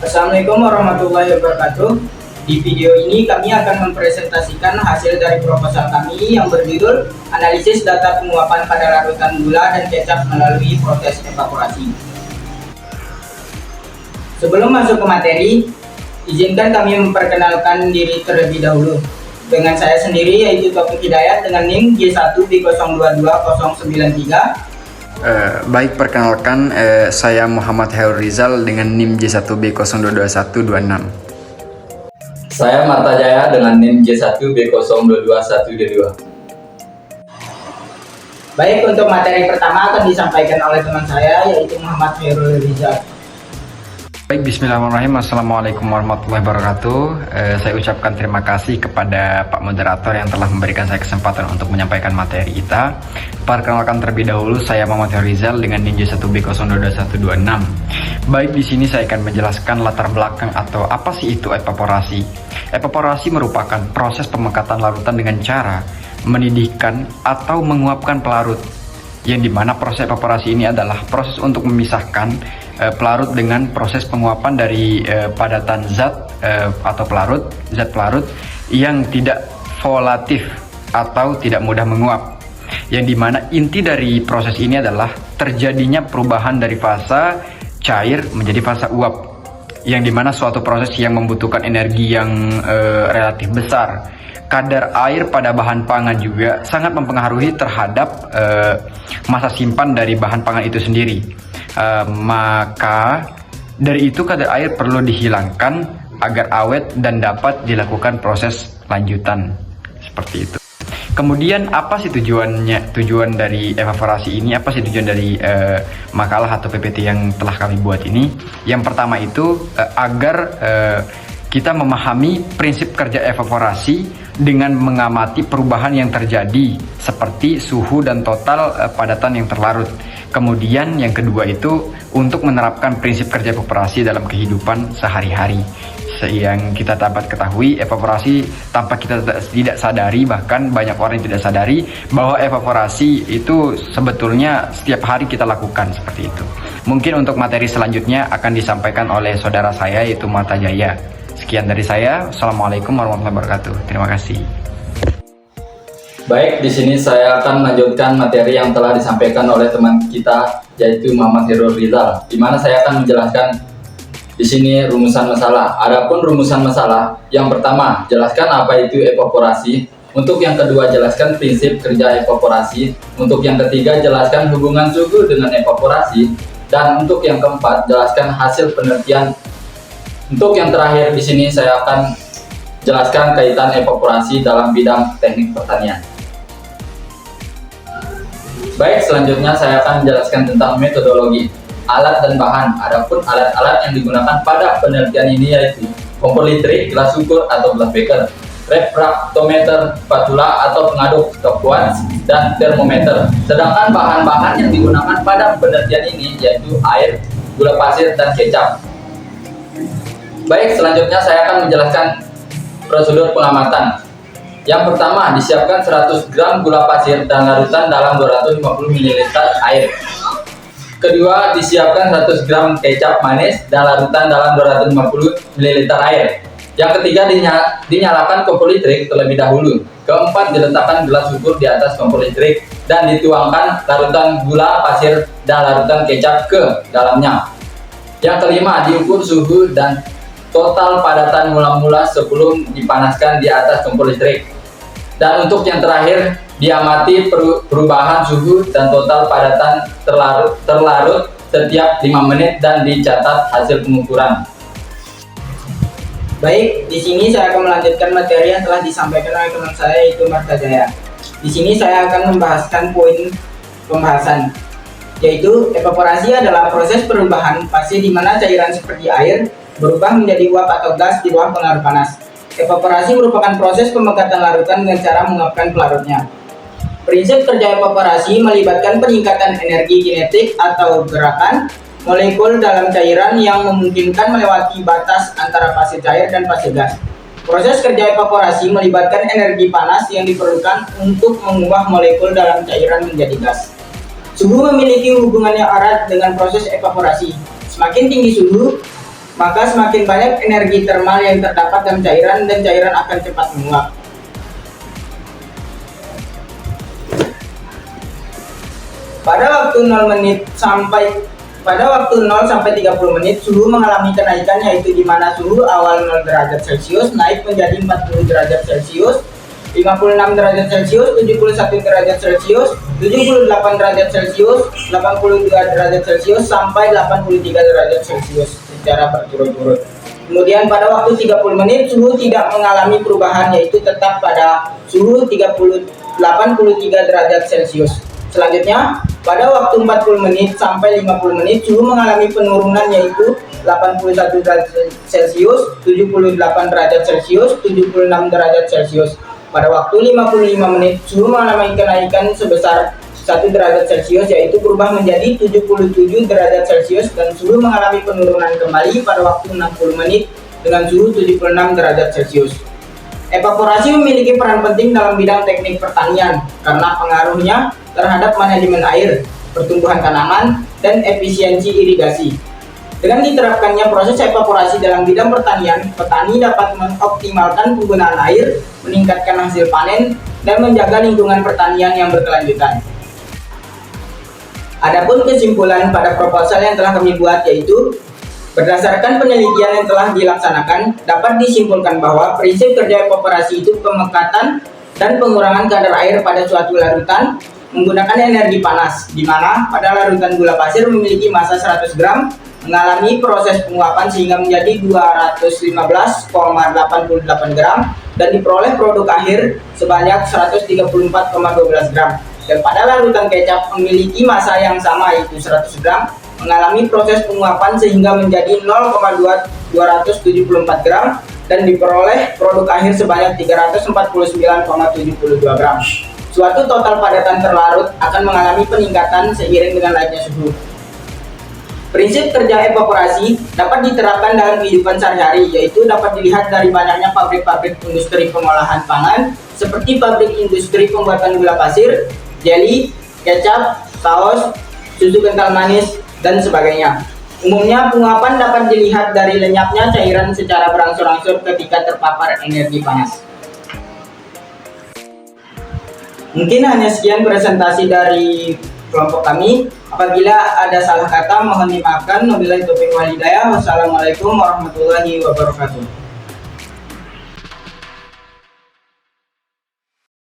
Assalamualaikum warahmatullahi wabarakatuh. Di video ini kami akan mempresentasikan hasil dari proposal kami yang berjudul Analisis Data Penguapan pada Larutan Gula dan Kecap melalui Proses Evaporasi. Sebelum masuk ke materi, izinkan kami memperkenalkan diri terlebih dahulu. Dengan saya sendiri yaitu Taufik Hidayat dengan NIM J1B022093. Baik, perkenalkan saya Muhammad Hairul Rizal dengan NIM J1B022126. Saya Marta Jaya dengan NIM J1B022122. Baik, untuk materi pertama akan disampaikan oleh teman saya yaitu Muhammad Hairul Rizal. Baik, bismillahirrahmanirrahim. Assalamualaikum warahmatullahi wabarakatuh. Saya ucapkan terima kasih kepada Pak Moderator yang telah memberikan saya kesempatan untuk menyampaikan materi kita. Perkenalkan terlebih dahulu, saya Muhammad Hairul Rizal dengan NIM J1B022126. Baik, di sini saya akan menjelaskan latar belakang atau apa sih itu evaporasi. Evaporasi merupakan proses pemekatan larutan dengan cara mendidihkan atau menguapkan pelarut, yang dimana proses evaporasi ini adalah proses untuk memisahkan pelarut dengan proses penguapan dari padatan zat atau zat pelarut yang tidak volatif atau tidak mudah menguap, yang dimana inti dari proses ini adalah terjadinya perubahan dari fase cair menjadi fase uap, yang dimana suatu proses yang membutuhkan energi yang relatif besar. Kadar air pada bahan pangan juga sangat mempengaruhi terhadap masa simpan dari bahan pangan itu sendiri. Maka dari itu kadar air perlu dihilangkan agar awet dan dapat dilakukan proses lanjutan seperti itu. Kemudian apa sih tujuan dari evaporasi ini? Apa sih tujuan dari makalah atau PPT yang telah kami buat ini? Yang pertama itu agar kita memahami prinsip kerja evaporasi dengan mengamati perubahan yang terjadi seperti suhu dan total padatan yang terlarut. Kemudian yang kedua itu untuk menerapkan prinsip kerja evaporasi dalam kehidupan sehari-hari. Yang kita dapat ketahui, evaporasi tanpa kita tidak sadari, bahkan banyak orang yang tidak sadari bahwa evaporasi itu sebetulnya setiap hari kita lakukan seperti itu. Mungkin untuk materi selanjutnya akan disampaikan oleh saudara saya yaitu Marta Jaya. Sekian dari saya. Assalamualaikum warahmatullahi wabarakatuh. Terima kasih. Baik, di sini saya akan melanjutkan materi yang telah disampaikan oleh teman kita yaitu Muhammad Hairul Rizal, di mana saya akan menjelaskan di sini rumusan masalah. Adapun rumusan masalah, yang pertama, jelaskan apa itu evaporasi. Untuk yang kedua, jelaskan prinsip kerja evaporasi. Untuk yang ketiga, jelaskan hubungan suhu dengan evaporasi. Dan untuk yang keempat, jelaskan hasil penelitian. Untuk yang terakhir di sini saya akan jelaskan kaitan evaporasi dalam bidang teknik pertanian. Baik, selanjutnya saya akan menjelaskan tentang metodologi, alat dan bahan. Adapun alat-alat yang digunakan pada penelitian ini yaitu kompor litrik, gelas ukur atau gelas beker, refraktometer, spatula atau pengaduk, stop watch, dan termometer. Sedangkan bahan-bahan yang digunakan pada penelitian ini yaitu air, gula pasir, dan kecap. Baik, selanjutnya saya akan menjelaskan prosedur pengamatan. Yang pertama, disiapkan 100 gram gula pasir dan larutan dalam 250 ml air. Kedua, disiapkan 100 gram kecap manis dan larutan dalam 250 ml air. Yang ketiga, dinyalakan kompor listrik terlebih dahulu. Keempat, diletakkan gelas ukur di atas kompor listrik dan dituangkan larutan gula pasir dan larutan kecap ke dalamnya. Yang kelima, diukur suhu dan total padatan mula-mula sebelum dipanaskan di atas kompor listrik. Dan untuk yang terakhir, diamati perubahan suhu dan total padatan terlarut setiap 5 menit dan dicatat hasil pengukuran. Baik, di sini saya akan melanjutkan materi yang telah disampaikan oleh teman saya yaitu Marta Jaya. Di sini saya akan membahaskan poin pembahasan, yaitu evaporasi adalah proses perubahan fase di mana cairan seperti air berubah menjadi uap atau gas di bawah pengaruh panas. Evaporasi merupakan proses pemekatan larutan dengan cara menguapkan pelarutnya. Prinsip kerja evaporasi melibatkan peningkatan energi kinetik atau gerakan molekul dalam cairan yang memungkinkan melewati batas antara fase cair dan fase gas. Proses kerja evaporasi melibatkan energi panas yang diperlukan untuk mengubah molekul dalam cairan menjadi gas. Suhu memiliki hubungan yang erat dengan proses evaporasi. Semakin tinggi suhu, maka semakin banyak energi termal yang terdapat dalam cairan dan cairan akan cepat menguap. Pada waktu 0 sampai 30 menit suhu mengalami kenaikan, yaitu di mana suhu awal 0 derajat Celcius naik menjadi 40 derajat Celcius, 56 derajat Celcius, 71 derajat Celcius, 78 derajat Celcius, 82 derajat Celcius sampai 83 derajat Celcius secara berturut-turut. Kemudian pada waktu 30 menit suhu tidak mengalami perubahan, yaitu tetap pada suhu 83 derajat Celcius. Selanjutnya, pada waktu 40 menit sampai 50 menit suhu mengalami penurunan, yaitu 81 derajat Celcius, 78 derajat Celcius, 76 derajat Celcius. Pada waktu 55 menit suhu mengalami kenaikan sebesar 1 derajat Celcius, yaitu berubah menjadi 77 derajat Celcius, dan suhu mengalami penurunan kembali pada waktu 60 menit dengan suhu 76 derajat Celcius. Evaporasi memiliki peran penting dalam bidang teknik pertanian karena pengaruhnya terhadap manajemen air, pertumbuhan tanaman, dan efisiensi irigasi. Dengan diterapkannya proses evaporasi dalam bidang pertanian, petani dapat mengoptimalkan penggunaan air, meningkatkan hasil panen, dan menjaga lingkungan pertanian yang berkelanjutan. Adapun kesimpulan pada proposal yang telah kami buat, yaitu berdasarkan penelitian yang telah dilaksanakan, dapat disimpulkan bahwa prinsip kerja evaporasi itu pemekatan dan pengurangan kadar air pada suatu larutan menggunakan energi panas, di mana pada larutan gula pasir memiliki massa 100 gram mengalami proses penguapan sehingga menjadi 215,88 gram dan diperoleh produk akhir sebanyak 134,12 gram. Dan pada larutan kecap memiliki massa yang sama, yaitu 100 gram, mengalami proses penguapan sehingga menjadi 0,274 gram dan diperoleh produk akhir sebanyak 349,72 gram. Suatu total padatan terlarut akan mengalami peningkatan seiring dengan naiknya suhu. Prinsip kerja evaporasi dapat diterapkan dalam kehidupan sehari-hari, yaitu dapat dilihat dari banyaknya pabrik-pabrik industri pengolahan pangan seperti pabrik industri pembuatan gula pasir, jeli, kecap, saus, susu kental manis, dan sebagainya. Umumnya penguapan dapat dilihat dari lenyapnya cairan secara berangsur-angsur ketika terpapar energi panas. Mungkin hanya sekian presentasi dari kelompok kami. Apabila ada salah kata mohon dimaafkan. Wabillahi taufiq wal hidayah. Wassalamualaikum warahmatullahi wabarakatuh.